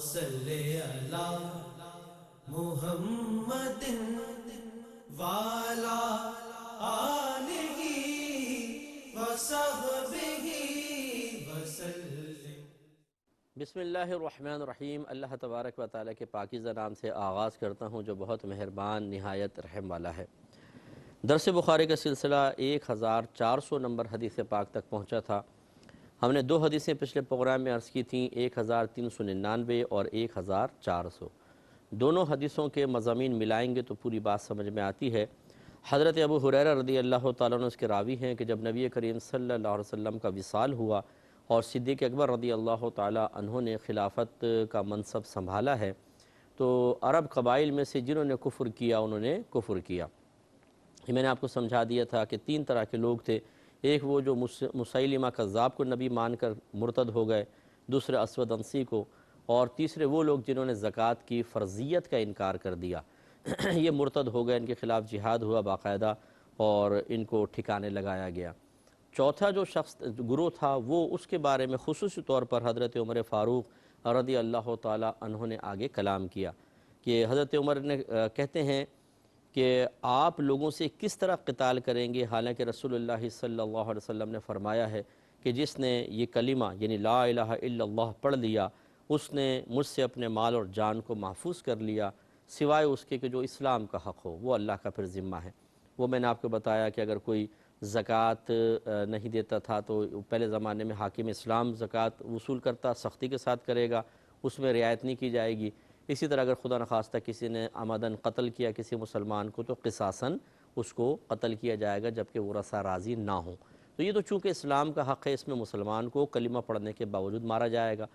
صلی علی محمد وعلی آلہ وصحبہ وسلم۔ بسم اللہ الرحمن الرحیم۔ اللہ تبارک و تعالیٰ کے پاکیزہ نام سے آغاز کرتا ہوں جو بہت مہربان نہایت رحم والا ہے۔ درس بخاری کا سلسلہ 1400 نمبر حدیث پاک تک پہنچا تھا۔ ہم نے 2 حدیثیں پچھلے پروگرام میں عرض کی تھیں، 1399 اور 1400۔ دونوں حدیثوں کے مضامین ملائیں گے تو پوری بات سمجھ میں آتی ہے۔ حضرت ابو ہریرہ رضی اللہ تعالیٰ عنہ اس کے راوی ہیں کہ جب نبی کریم صلی اللہ علیہ وسلم کا وصال ہوا اور صدیق اکبر رضی اللہ تعالیٰ عنہ نے خلافت کا منصب سنبھالا ہے تو عرب قبائل میں سے جنہوں نے کفر کیا انہوں نے کفر کیا۔ یہ میں نے آپ کو سمجھا دیا تھا کہ 3 طرح کے لوگ تھے۔ ایک وہ جو مسیلمہ کذاب کو نبی مان کر مرتد ہو گئے، دوسرے اسود عنسی کو، اور تیسرے وہ لوگ جنہوں نے زکوٰۃ کی فرضیت کا انکار کر دیا۔ یہ مرتد ہو گئے، ان کے خلاف جہاد ہوا باقاعدہ اور ان کو ٹھکانے لگایا گیا۔ چوتھا جو گروہ تھا وہ اس کے بارے میں خصوصی طور پر حضرت عمر فاروق رضی اللہ تعالیٰ عنہ نے آگے کلام کیا کہ حضرت عمر نے کہتے ہیں کہ آپ لوگوں سے کس طرح قتال کریں گے، حالانکہ رسول اللہ صلی اللہ علیہ وسلم نے فرمایا ہے کہ جس نے یہ کلمہ یعنی لا الہ الا اللہ پڑھ لیا اس نے مجھ سے اپنے مال اور جان کو محفوظ کر لیا، سوائے اس کے کہ جو اسلام کا حق ہو وہ اللہ کا پھر ذمہ ہے۔ وہ میں نے آپ کو بتایا کہ اگر کوئی زکوٰۃ نہیں دیتا تھا تو پہلے زمانے میں حاکم اسلام زکوٰۃ وصول کرتا، سختی کے ساتھ کرے گا، اس میں رعایت نہیں کی جائے گی۔ اسی طرح اگر خدا نخواستہ کسی نے عمداً قتل کیا کسی مسلمان کو تو قصاصاً اس کو قتل کیا جائے گا جبکہ وہ رسا راضی نہ ہوں۔ تو یہ تو چونکہ اسلام کا حق ہے، اس میں مسلمان کو کلمہ پڑھنے کے باوجود مارا جائے گا،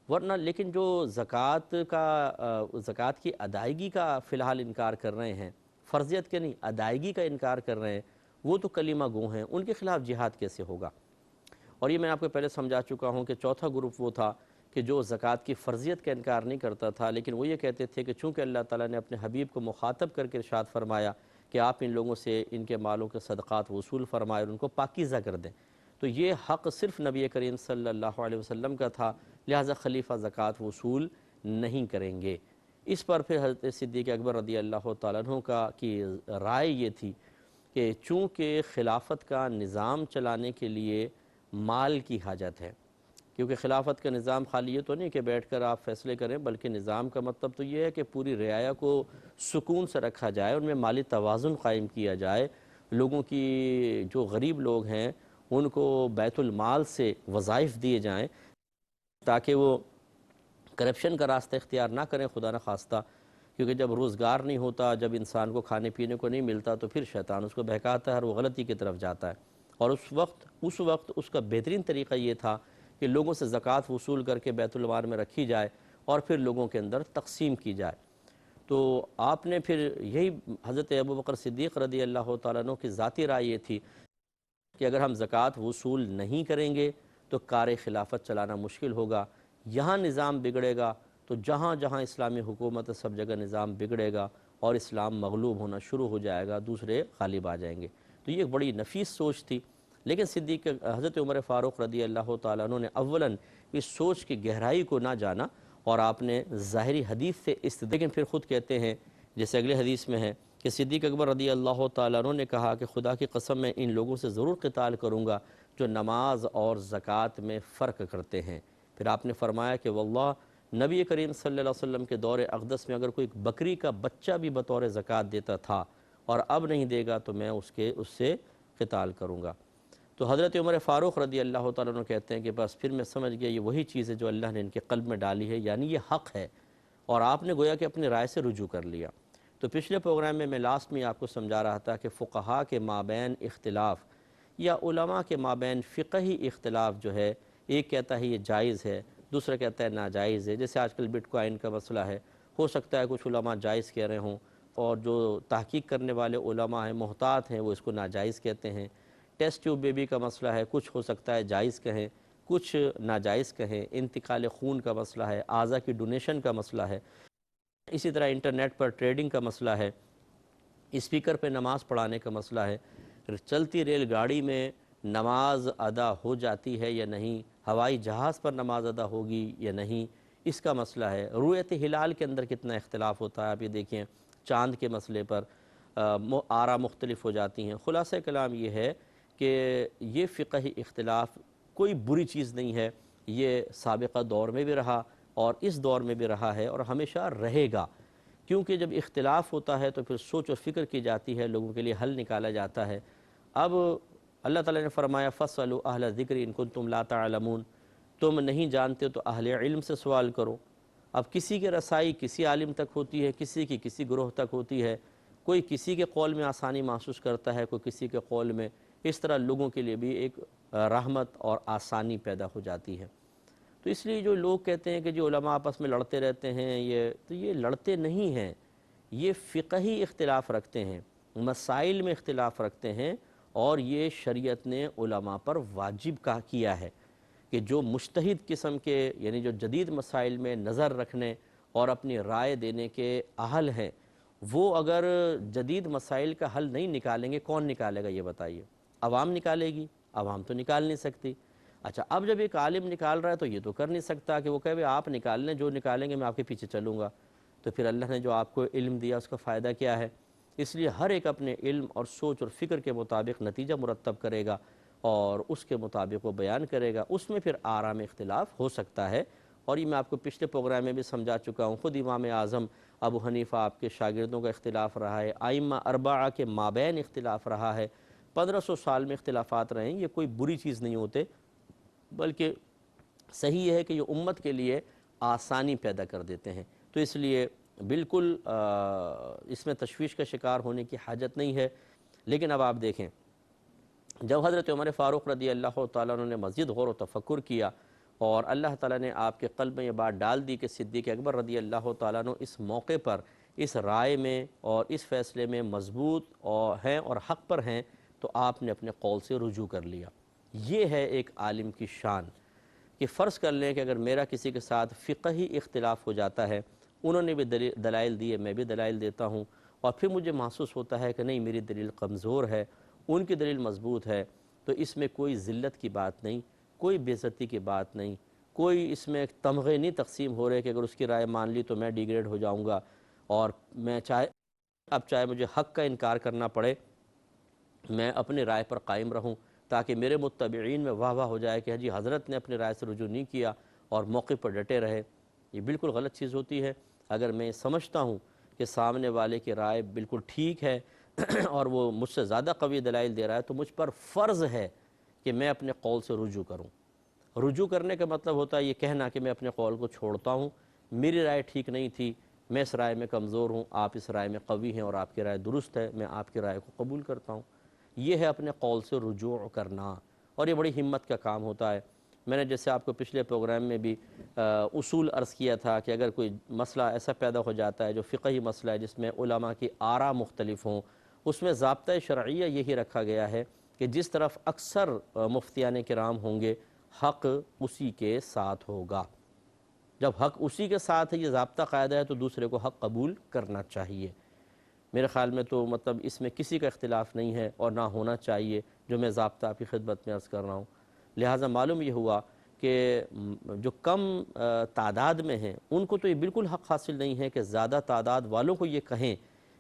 ورنہ لیکن جو زکوٰۃ کی ادائیگی کا فی الحال انکار کر رہے ہیں، فرضیت کے نہیں ادائیگی کا انکار کر رہے ہیں، وہ تو کلمہ گو ہیں، ان کے خلاف جہاد کیسے ہوگا؟ اور یہ میں آپ کو پہلے سمجھا چکا ہوں کہ چوتھا گروپ وہ تھا کہ جو زکوٰۃ کی فرضیت کا انکار نہیں کرتا تھا، لیکن وہ یہ کہتے تھے کہ چونکہ اللہ تعالیٰ نے اپنے حبیب کو مخاطب کر کے ارشاد فرمایا کہ آپ ان لوگوں سے ان کے مالوں کے صدقات وصول فرمائے اور ان کو پاکیزہ کر دیں، تو یہ حق صرف نبی کریم صلی اللہ علیہ وسلم کا تھا، لہٰذا خلیفہ زکوٰۃ وصول نہیں کریں گے۔ اس پر پھر حضرت صدیق اکبر رضی اللہ تعالیٰ عنہ کی رائے یہ تھی کہ چونکہ خلافت کا نظام چلانے کے لیے مال کی حاجت ہے، کیونکہ خلافت کا نظام خالی یہ تو نہیں کہ بیٹھ کر آپ فیصلے کریں، بلکہ نظام کا مطلب تو یہ ہے کہ پوری رعایا کو سکون سے رکھا جائے، ان میں مالی توازن قائم کیا جائے، لوگوں کی جو غریب لوگ ہیں ان کو بیت المال سے وظائف دیے جائیں تاکہ وہ کرپشن کا راستہ اختیار نہ کریں خدا نخواستہ، کیونکہ جب روزگار نہیں ہوتا، جب انسان کو کھانے پینے کو نہیں ملتا تو پھر شیطان اس کو بہکاتا ہے اور وہ غلطی کی طرف جاتا ہے۔ اور اس وقت اس کا بہترین طریقہ یہ تھا کہ لوگوں سے زکوٰۃ وصول کر کے بیت المال میں رکھی جائے اور پھر لوگوں کے اندر تقسیم کی جائے۔ تو آپ نے پھر یہی حضرت ابوبکر صدیق رضی اللہ تعالیٰ عنہ کی ذاتی رائے یہ تھی کہ اگر ہم زکوٰۃ وصول نہیں کریں گے تو کار خلافت چلانا مشکل ہوگا، یہاں نظام بگڑے گا تو جہاں جہاں اسلامی حکومت سب جگہ نظام بگڑے گا اور اسلام مغلوب ہونا شروع ہو جائے گا، دوسرے غالب آ جائیں گے۔ تو یہ ایک بڑی نفیس سوچ تھی، لیکن حضرت عمر فاروق رضی اللہ تعالیٰ عنہ نے اولاً اس سوچ کی گہرائی کو نہ جانا اور آپ نے ظاہری حدیث سے لیکن پھر خود کہتے ہیں جیسے اگلے حدیث میں ہے کہ صدیق اکبر رضی اللہ تعالیٰ عنہ نے کہا کہ خدا کی قسم میں ان لوگوں سے ضرور قتال کروں گا جو نماز اور زکوٰۃ میں فرق کرتے ہیں۔ پھر آپ نے فرمایا کہ واللہ نبی کریم صلی اللہ علیہ وسلم کے دور اقدس میں اگر کوئی بکری کا بچہ بھی بطور زکوٰۃ دیتا تھا اور اب نہیں دے گا تو میں اس سے قتال کروں گا۔ تو حضرت عمر فاروق رضی اللہ تعالیٰ عنہ کہتے ہیں کہ بس پھر میں سمجھ گیا یہ وہی چیز ہے جو اللہ نے ان کے قلب میں ڈالی ہے، یعنی یہ حق ہے، اور آپ نے گویا کہ اپنی رائے سے رجوع کر لیا۔ تو پچھلے پروگرام میں لاسٹ میں آپ کو سمجھا رہا تھا کہ فقہاء کے مابین اختلاف یا علماء کے مابین فقہی اختلاف جو ہے، ایک کہتا ہے یہ جائز ہے، دوسرا کہتا ہے ناجائز ہے۔ جیسے آج کل بٹ کوائن کا مسئلہ ہے، ہو سکتا ہے کچھ علماء جائز کہہ رہے ہوں اور جو تحقیق کرنے والے علماء ہیں محتاط ہیں وہ اس کو ناجائز کہتے ہیں۔ ٹیسٹ ٹیوب بیبی کا مسئلہ ہے، کچھ ہو سکتا ہے جائز کہیں، کچھ ناجائز کہیں۔ انتقال خون کا مسئلہ ہے، اعضاء کی ڈونیشن کا مسئلہ ہے، اسی طرح انٹرنیٹ پر ٹریڈنگ کا مسئلہ ہے، اسپیکر پہ نماز پڑھانے کا مسئلہ ہے، چلتی ریل گاڑی میں نماز ادا ہو جاتی ہے یا نہیں، ہوائی جہاز پر نماز ادا ہوگی یا نہیں، اس کا مسئلہ ہے۔ رؤیت ہلال کے اندر کتنا اختلاف ہوتا ہے، آپ یہ دیکھیں چاند کے مسئلے پر آراء مختلف ہو جاتی ہیں۔ خلاصہ کلام یہ ہے کہ یہ فقہی اختلاف کوئی بری چیز نہیں ہے، یہ سابقہ دور میں بھی رہا اور اس دور میں بھی رہا ہے اور ہمیشہ رہے گا، کیونکہ جب اختلاف ہوتا ہے تو پھر سوچ و فکر کی جاتی ہے، لوگوں کے لیے حل نکالا جاتا ہے۔ اب اللہ تعالیٰ نے فرمایا فَاسْأَلُوا أَهْلَ الذِّكْرِ إِن كُنتُمْ لَا تَعْلَمُونَ، تم نہیں جانتے تو اہل علم سے سوال کرو۔ اب کسی کی رسائی کسی عالم تک ہوتی ہے، کسی کی کسی گروہ تک ہوتی ہے، کوئی کسی کے قول میں آسانی محسوس کرتا ہے، کوئی کسی کے قول میں، اس طرح لوگوں کے لیے بھی ایک رحمت اور آسانی پیدا ہو جاتی ہے۔ تو اس لیے جو لوگ کہتے ہیں کہ جو علماء آپس میں لڑتے رہتے ہیں، یہ لڑتے نہیں ہیں، یہ فقہی اختلاف رکھتے ہیں، مسائل میں اختلاف رکھتے ہیں، اور یہ شریعت نے علماء پر واجب کیا ہے کہ جو مجتہد قسم کے، یعنی جو جدید مسائل میں نظر رکھنے اور اپنی رائے دینے کے اہل ہیں، وہ اگر جدید مسائل کا حل نہیں نکالیں گے، کون نکالے گا یہ بتائیے؟ عوام نکالے گی؟ عوام تو نکال نہیں سکتی۔ اچھا، اب جب ایک عالم نکال رہا ہے تو یہ تو کر نہیں سکتا کہ وہ کہے آپ نکال لیں، جو نکالیں گے میں آپ کے پیچھے چلوں گا۔ تو پھر اللہ نے جو آپ کو علم دیا اس کا فائدہ کیا ہے؟ اس لیے ہر ایک اپنے علم اور سوچ اور فکر کے مطابق نتیجہ مرتب کرے گا اور اس کے مطابق وہ بیان کرے گا، اس میں پھر آراء میں اختلاف ہو سکتا ہے۔ اور یہ میں آپ کو پچھلے پروگرام میں بھی سمجھا چکا ہوں، خود امام اعظم ابو حنیفہ آپ کے شاگردوں کا اختلاف رہا ہے، ائمہ اربعہ کے مابین اختلاف رہا ہے، 1500 سال میں اختلافات رہے ہیں، یہ کوئی بری چیز نہیں ہوتے، بلکہ صحیح ہے کہ یہ امت کے لیے آسانی پیدا کر دیتے ہیں۔ تو اس لیے بالکل اس میں تشویش کا شکار ہونے کی حاجت نہیں ہے۔ لیکن اب آپ دیکھیں، جب حضرت عمر فاروق رضی اللہ تعالیٰ عنہ نے مزید غور و تفکر کیا اور اللہ تعالیٰ نے آپ کے قلب میں یہ بات ڈال دی کہ صدیق اکبر رضی اللہ تعالیٰ عنہ اس موقع پر اس رائے میں اور اس فیصلے میں مضبوط ہیں اور حق پر ہیں، تو آپ نے اپنے قول سے رجوع کر لیا۔ یہ ہے ایک عالم کی شان کہ فرض کر لیں کہ اگر میرا کسی کے ساتھ فقہی اختلاف ہو جاتا ہے، انہوں نے بھی دلائل دیے، میں بھی دلائل دیتا ہوں، اور پھر مجھے محسوس ہوتا ہے کہ نہیں میری دلیل کمزور ہے، ان کی دلیل مضبوط ہے، تو اس میں کوئی ذلت کی بات نہیں، کوئی بے عزتی کی بات نہیں، کوئی اس میں تمغے نہیں تقسیم ہو رہے کہ اگر اس کی رائے مان لی تو میں ڈی گریڈ ہو جاؤں گا، اور میں چاہے مجھے حق کا انکار کرنا پڑے، میں اپنی رائے پر قائم رہوں تاکہ میرے متبعین میں واہ واہ ہو جائے کہ جی حضرت نے اپنی رائے سے رجوع نہیں کیا اور موقع پر ڈٹے رہے۔ یہ بالکل غلط چیز ہوتی ہے۔ اگر میں سمجھتا ہوں کہ سامنے والے کی رائے بالکل ٹھیک ہے اور وہ مجھ سے زیادہ قوی دلائل دے رہا ہے، تو مجھ پر فرض ہے کہ میں اپنے قول سے رجوع کروں۔ رجوع کرنے کا مطلب ہوتا ہے یہ کہنا کہ میں اپنے قول کو چھوڑتا ہوں، میری رائے ٹھیک نہیں تھی، میں اس رائے میں کمزور ہوں، آپ اس رائے میں قوی ہیں اور آپ کی رائے درست ہے، میں آپ کی رائے کو قبول کرتا ہوں۔ یہ ہے اپنے قول سے رجوع کرنا، اور یہ بڑی ہمت کا کام ہوتا ہے۔ میں نے جیسے آپ کو پچھلے پروگرام میں بھی اصول عرض کیا تھا کہ اگر کوئی مسئلہ ایسا پیدا ہو جاتا ہے جو فقہی مسئلہ ہے جس میں علماء کی آراء مختلف ہوں، اس میں ضابطۂ شرعیہ یہی رکھا گیا ہے کہ جس طرف اکثر مفتیان کرام ہوں گے حق اسی کے ساتھ ہوگا۔ جب حق اسی کے ساتھ ہے، یہ ضابطہ قاعدہ ہے، تو دوسرے کو حق قبول کرنا چاہیے۔ میرے خیال میں تو مطلب اس میں کسی کا اختلاف نہیں ہے اور نہ ہونا چاہیے، جو میں ضابطہ آپ کی خدمت میں عرض کر رہا ہوں۔ لہٰذا معلوم یہ ہوا کہ جو کم تعداد میں ہیں ان کو تو یہ بالکل حق حاصل نہیں ہے کہ زیادہ تعداد والوں کو یہ کہیں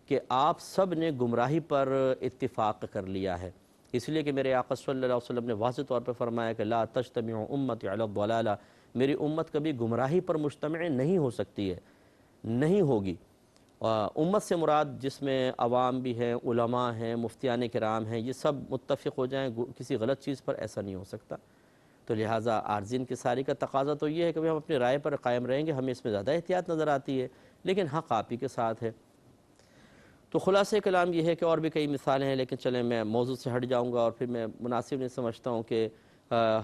کہ آپ سب نے گمراہی پر اتفاق کر لیا ہے، اس لیے کہ میرے آقا صلی اللہ علیہ وسلم نے واضح طور پہ فرمایا کہ لا تجتمع امتی علی الضلالہ، میری امت کبھی گمراہی پر مجتمع نہیں ہو سکتی ہے، نہیں ہوگی۔ امت سے مراد جس میں عوام بھی ہیں، علماء ہیں، مفتیان کرام ہیں، یہ سب متفق ہو جائیں کسی غلط چیز پر، ایسا نہیں ہو سکتا۔ تو لہٰذا عارضین کی ساری کا تقاضا تو یہ ہے کہ ہم اپنی رائے پر قائم رہیں گے، ہمیں اس میں زیادہ احتیاط نظر آتی ہے، لیکن حق آپ ہی کے ساتھ ہے۔ تو خلاصہ کلام یہ ہے کہ اور بھی کئی مثالیں ہیں، لیکن چلیں میں موضوع سے ہٹ جاؤں گا، اور پھر میں مناسب نہیں سمجھتا ہوں کہ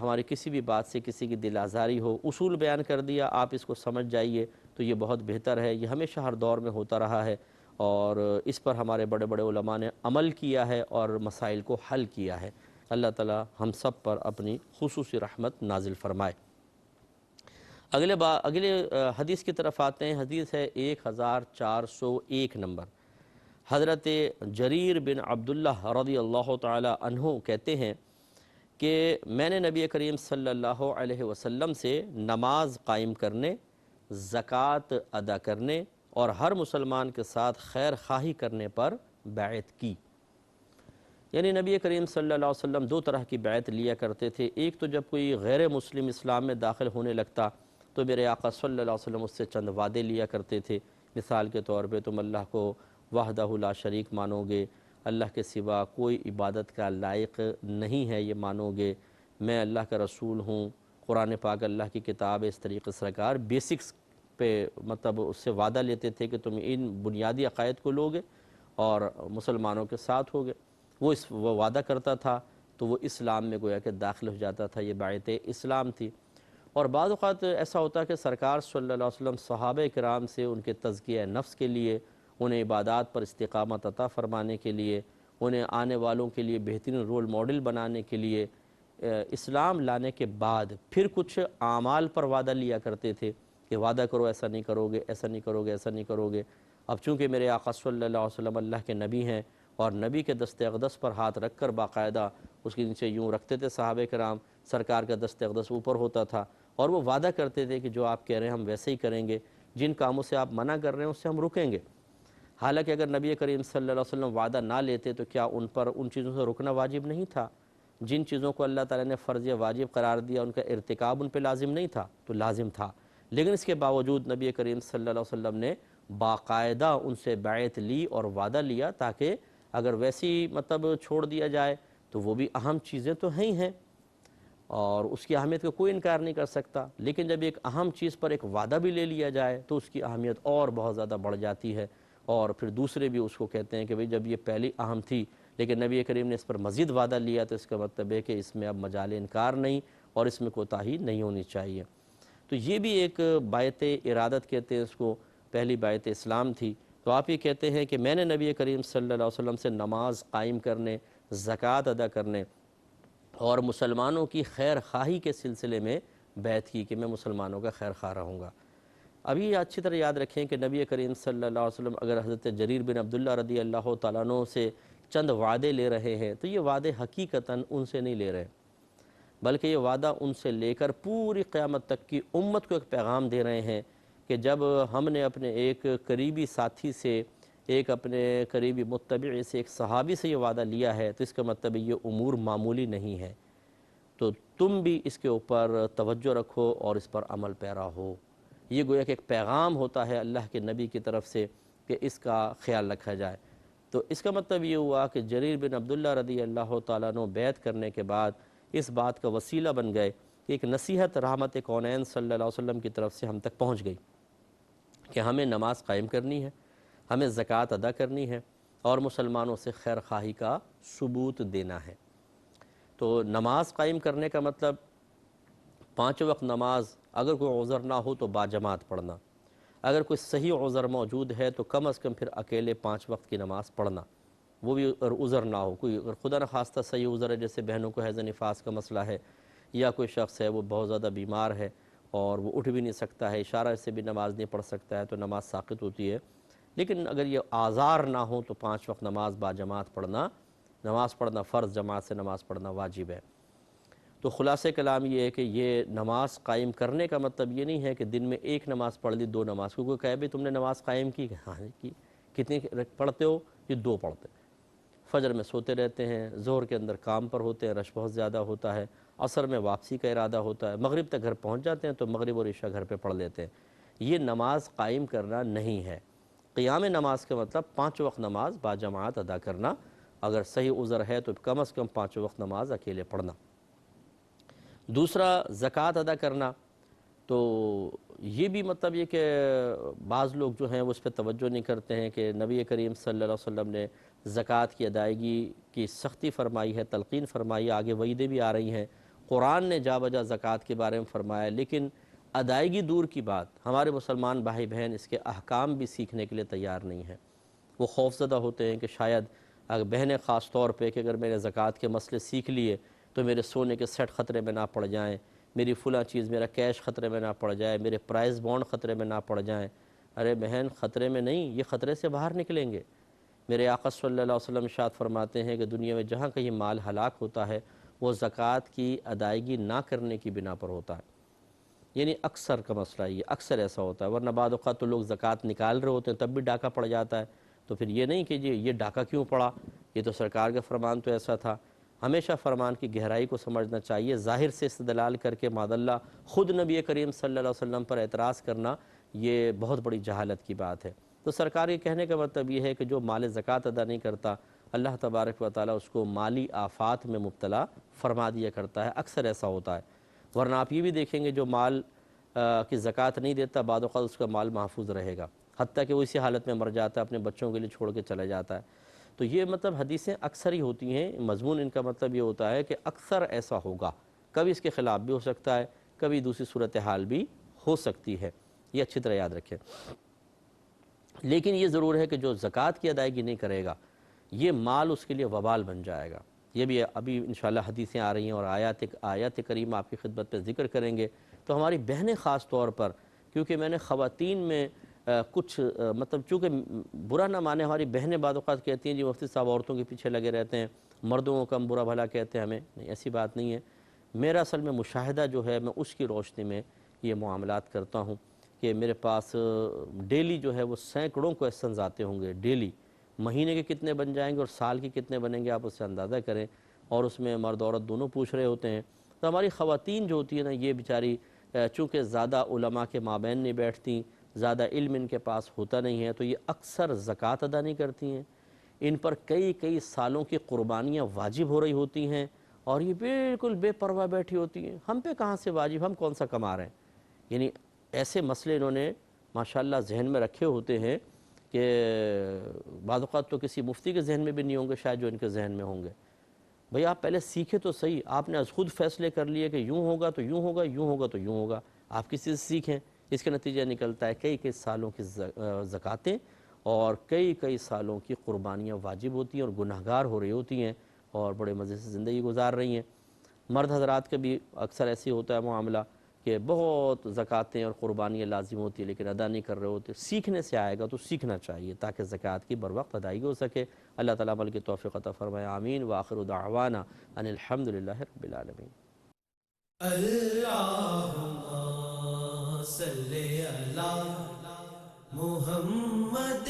ہماری کسی بھی بات سے کسی کی دل آزاری ہو۔ اصول بیان کر دیا، آپ اس کو سمجھ جائیے تو یہ بہت بہتر ہے۔ یہ ہمیشہ ہر دور میں ہوتا رہا ہے اور اس پر ہمارے بڑے بڑے علماء نے عمل کیا ہے اور مسائل کو حل کیا ہے۔ اللہ تعالی ہم سب پر اپنی خصوصی رحمت نازل فرمائے۔ اگلے حدیث کی طرف آتے ہیں۔ حدیث ہے 1401 نمبر۔ حضرت جریر بن عبداللہ رضی اللہ تعالی عنہ کہتے ہیں کہ میں نے نبی کریم صلی اللہ علیہ وسلم سے نماز قائم کرنے، زکوٰۃ ادا کرنے اور ہر مسلمان کے ساتھ خیر خواہی کرنے پر بیعت کی۔ یعنی نبی کریم صلی اللہ علیہ وسلم دو طرح کی بیعت لیا کرتے تھے۔ ایک تو جب کوئی غیر مسلم اسلام میں داخل ہونے لگتا تو میرے آقا صلی اللہ علیہ وسلم اس سے چند وعدے لیا کرتے تھے، مثال کے طور پہ تم اللہ کو وحدہ لا شریک مانو گے، اللہ کے سوا کوئی عبادت کا لائق نہیں ہے یہ مانو گے، میں اللہ کا رسول ہوں، قرآن پاک اللہ کی کتاب ہے، اس طریقے سرکار بیسکس پہ مطلب اس سے وعدہ لیتے تھے کہ تم ان بنیادی عقائد کو لوگے اور مسلمانوں کے ساتھ ہوگے۔ وہ وعدہ کرتا تھا تو وہ اسلام میں گویا کہ داخل ہو جاتا تھا، یہ بیعت اسلام تھی۔ اور بعض اوقات ایسا ہوتا کہ سرکار صلی اللہ علیہ وسلم صحابہ کرام سے ان کے تزکیہ نفس کے لیے، انہیں عبادات پر استقامت عطا فرمانے کے لیے، انہیں آنے والوں کے لیے بہترین رول ماڈل بنانے کے لیے اسلام لانے کے بعد پھر کچھ اعمال پر وعدہ لیا کرتے تھے کہ وعدہ کرو ایسا نہیں کرو گے، ایسا نہیں کرو گے، ایسا نہیں کرو گے۔ اب چونکہ میرے آقا صلی اللہ علیہ وسلم اللہ کے نبی ہیں اور نبی کے دست اقدس پر ہاتھ رکھ کر باقاعدہ اس کے نیچے یوں رکھتے تھے صحابہ کرام، سرکار کا دست اقدس اوپر ہوتا تھا اور وہ وعدہ کرتے تھے کہ جو آپ کہہ رہے ہیں ہم ویسے ہی کریں گے، جن کاموں سے آپ منع کر رہے ہیں اس سے ہم رکیں گے۔ حالانکہ اگر نبی کریم صلی اللہ علیہ وسلم وعدہ نہ لیتے تو کیا ان پر ان چیزوں سے رکنا واجب نہیں تھا؟ جن چیزوں کو اللہ تعالیٰ نے فرض یا واجب قرار دیا ان کا ارتکاب ان پہ لازم نہیں تھا؟ تو لازم تھا، لیکن اس کے باوجود نبی کریم صلی اللہ علیہ وسلم نے باقاعدہ ان سے بیعت لی اور وعدہ لیا تاکہ اگر ویسی مطلب چھوڑ دیا جائے تو وہ بھی اہم چیزیں تو ہیں اور اس کی اہمیت کا کوئی انکار نہیں کر سکتا، لیکن جب ایک اہم چیز پر ایک وعدہ بھی لے لیا جائے تو اس کی اہمیت اور بہت زیادہ بڑھ جاتی ہے، اور پھر دوسرے بھی اس کو کہتے ہیں کہ بھئی جب یہ پہلی اہم تھی لیکن نبی کریم نے اس پر مزید وعدہ لیا تو اس کا مطلب ہے کہ اس میں اب مجال انکار نہیں اور اس میں کوتاہی نہیں ہونی چاہیے۔ تو یہ بھی ایک بیعت ارادت کہتے ہیں اس کو، پہلی بیعت اسلام تھی۔ تو آپ یہ کہتے ہیں کہ میں نے نبی کریم صلی اللہ علیہ وسلم سے نماز قائم کرنے، زکوٰۃ ادا کرنے اور مسلمانوں کی خیر خواہی کے سلسلے میں بیعت کی کہ میں مسلمانوں کا خیر خواہ رہوں گا۔ ابھی اچھی طرح یاد رکھیں کہ نبی کریم صلی اللہ علیہ وسلم اگر حضرت جریر بن عبداللہ رضی اللہ تعالیٰ عنہ سے چند وعدے لے رہے ہیں تو یہ وعدے حقیقتاً ان سے نہیں لے رہے، بلکہ یہ وعدہ ان سے لے کر پوری قیامت تک کی امت کو ایک پیغام دے رہے ہیں کہ جب ہم نے اپنے ایک قریبی ساتھی سے، ایک اپنے قریبی متبع سے، ایک صحابی سے یہ وعدہ لیا ہے تو اس کا مطلب یہ امور معمولی نہیں ہے، تو تم بھی اس کے اوپر توجہ رکھو اور اس پر عمل پیرا ہو۔ یہ گویا کہ ایک پیغام ہوتا ہے اللہ کے نبی کی طرف سے کہ اس کا خیال رکھا جائے۔ تو اس کا مطلب یہ ہوا کہ جریر بن عبداللہ رضی اللہ تعالیٰ عنہ بیعت کرنے کے بعد اس بات کا وسیلہ بن گئے کہ ایک نصیحت رحمت کونین صلی اللہ علیہ وسلم کی طرف سے ہم تک پہنچ گئی کہ ہمیں نماز قائم کرنی ہے، ہمیں زکوٰۃ ادا کرنی ہے اور مسلمانوں سے خیر خواہی کا ثبوت دینا ہے۔ تو نماز قائم کرنے کا مطلب 5 وقت نماز اگر کوئی عذر نہ ہو تو باجماعت پڑھنا، اگر کوئی صحیح عذر موجود ہے تو کم از کم پھر اکیلے 5 وقت کی نماز پڑھنا، وہ بھی اگر عذر نہ ہو، کوئی اگر خدا نخواستہ صحیح عذر ہے جیسے بہنوں کو حیض نفاس کا مسئلہ ہے یا کوئی شخص ہے وہ بہت زیادہ بیمار ہے اور وہ اٹھ بھی نہیں سکتا ہے، اشارہ سے بھی نماز نہیں پڑھ سکتا ہے تو نماز ساقط ہوتی ہے، لیکن اگر یہ آزار نہ ہو تو 5 وقت نماز باجماعت پڑھنا، نماز پڑھنا فرض، جماعت سے نماز پڑھنا واجب ہے۔ تو خلاصہ کلام یہ ہے کہ یہ نماز قائم کرنے کا مطلب یہ نہیں ہے کہ دن میں 1 نماز پڑھ لی، 2 نماز، کوئی کہے بھی تم نے نماز قائم کی، ہاں کی، کتنی پڑھتے ہو؟ یہ 2 پڑھتے، فجر میں سوتے رہتے ہیں، ظہر کے اندر کام پر ہوتے ہیں، رش بہت زیادہ ہوتا ہے، عصر میں واپسی کا ارادہ ہوتا ہے، مغرب تک گھر پہنچ جاتے ہیں تو مغرب اور عشاء گھر پہ پڑھ لیتے ہیں۔ یہ نماز قائم کرنا نہیں ہے۔ قیام نماز کا مطلب 5 وقت نماز باجماعت ادا کرنا، اگر صحیح عذر ہے تو کم از کم 5 وقت نماز اکیلے پڑھنا۔ دوسرا زکوٰۃ ادا کرنا، تو یہ بھی مطلب یہ کہ بعض لوگ جو ہیں وہ اس پہ توجہ نہیں کرتے ہیں کہ نبی کریم صلی اللہ علیہ وسلم نے زکوٰۃ کی ادائیگی کی سختی فرمائی ہے، تلقین فرمائی ہے، آگے وعیدیں بھی آ رہی ہیں، قرآن نے جا بجا زکوٰۃ کے بارے میں فرمایا، لیکن ادائیگی دور کی بات، ہمارے مسلمان بھائی بہن اس کے احکام بھی سیکھنے کے لیے تیار نہیں ہیں۔ وہ خوفزدہ ہوتے ہیں کہ شاید اگر بہنیں خاص طور پہ کہ اگر میں نے زکوٰۃ کے مسئلے سیکھ لیے تو میرے سونے کے سیٹ خطرے میں نہ پڑ جائیں، میری فلاں چیز، میرا کیش خطرے میں نہ پڑ جائے، میرے پرائز بانڈ خطرے میں نہ پڑ جائیں۔ ارے بہن، خطرے میں نہیں، یہ خطرے سے باہر نکلیں گے۔ میرے آقا صلی اللہ علیہ وسلم ارشاد فرماتے ہیں کہ دنیا میں جہاں کہیں مال ہلاک ہوتا ہے وہ زکوٰۃ کی ادائیگی نہ کرنے کی بنا پر ہوتا ہے۔ یعنی اکثر کا مسئلہ یہ اکثر ایسا ہوتا ہے، ورنہ بعض اوقات تو لوگ زکوٰۃ نکال رہے ہوتے ہیں تب بھی ڈاکہ پڑ جاتا ہے. تو پھر یہ نہیں کہ یہ ڈاکہ کیوں پڑا، یہ تو سرکار کا فرمان تو ایسا تھا. ہمیشہ فرمان کی گہرائی کو سمجھنا چاہیے. ظاہر سے استدلال کر کے معاذ اللہ خود نبی کریم صلی اللہ علیہ وسلم پر اعتراض کرنا یہ بہت بڑی جہالت کی بات ہے. تو سرکار کے کہنے کا مطلب یہ ہے کہ جو مال زکوٰۃ ادا نہیں کرتا اللہ تبارک و تعالیٰ اس کو مالی آفات میں مبتلا فرما دیا کرتا ہے. اکثر ایسا ہوتا ہے. ورنہ آپ یہ بھی دیکھیں گے جو مال کی زکوٰۃ نہیں دیتا بعض اوقات اس کا مال محفوظ رہے گا، حتیٰ کہ وہ اسی حالت میں مر جاتا ہے، اپنے بچوں کے لیے چھوڑ کے چلا جاتا ہے. تو یہ مطلب حدیثیں اکثر ہی ہوتی ہیں. مضمون ان کا مطلب یہ ہوتا ہے کہ اکثر ایسا ہوگا، کبھی اس کے خلاف بھی ہو سکتا ہے، کبھی دوسری صورتحال بھی ہو سکتی ہے. یہ اچھی طرح یاد رکھیں. لیکن یہ ضرور ہے کہ جو زکوٰۃ کی ادائیگی نہیں کرے گا یہ مال اس کے لیے وبال بن جائے گا. یہ بھی ابھی انشاءاللہ حدیثیں آ رہی ہیں اور آیات کریمہ آپ کی خدمت پہ ذکر کریں گے. تو ہماری بہنیں خاص طور پر، کیونکہ میں نے خواتین میں کچھ مطلب چونکہ برا نہ مانے ہماری بہنیں بعض اوقات کہتی ہیں جی مفتی صاحب عورتوں کے پیچھے لگے رہتے ہیں، مردوں کو کم برا بھلا کہتے ہیں ہمیں. نہیں، ایسی بات نہیں ہے. میرا اصل میں مشاہدہ جو ہے میں اس کی روشنی میں یہ معاملات کرتا ہوں کہ میرے پاس ڈیلی جو ہے وہ سینکڑوں کویسچنز آتے ہوں گے ڈیلی. مہینے کے کتنے بن جائیں گے اور سال کے کتنے بنیں گے آپ اس سے اندازہ کریں. اور اس میں مرد عورت دونوں پوچھ رہے ہوتے ہیں. تو ہماری خواتین جو ہوتی ہیں نا یہ بیچاری چونکہ زیادہ علماء کے مابین نہیں بیٹھتی، زیادہ علم ان کے پاس ہوتا نہیں ہے، تو یہ اکثر زکوٰۃ ادا نہیں کرتی ہیں. ان پر کئی سالوں کی قربانیاں واجب ہو رہی ہوتی ہیں اور یہ بالکل بے پرواہ بیٹھی ہوتی ہیں. ہم پہ کہاں سے واجب، ہم کون سا کما رہے ہیں. یعنی ایسے مسئلے انہوں نے ماشاءاللہ ذہن میں رکھے ہوتے ہیں کہ بعض اوقات تو کسی مفتی کے ذہن میں بھی نہیں ہوں گے شاید جو ان کے ذہن میں ہوں گے. بھئی آپ پہلے سیکھے تو صحیح. آپ نے از خود فیصلے کر لیے کہ یوں ہوگا تو یوں ہوگا، یوں ہوگا تو یوں ہوگا. آپ کسی سے سیکھیں. اس کا نتیجہ نکلتا ہے کئی سالوں کی زکوٰۃیں اور کئی سالوں کی قربانیاں واجب ہوتی ہیں اور گناہگار ہو رہی ہوتی ہیں اور بڑے مزے سے زندگی گزار رہی ہیں. مرد حضرات کا بھی اکثر ایسے ہوتا ہے معاملہ کہ بہت زکوٰۃیں اور قربانیاں لازم ہوتی ہیں لیکن ادا نہیں کر رہے ہوتے. سیکھنے سے آئے گا تو سیکھنا چاہیے تاکہ زکوٰۃ کی بر وقت ادائیگی ہو سکے. اللہ تعالیٰ عمل کی توفیق عطا فرمائے. آمین. وآخر دعوانا ان الحمدللہ رب العالمین. اللہم صلی علی محمد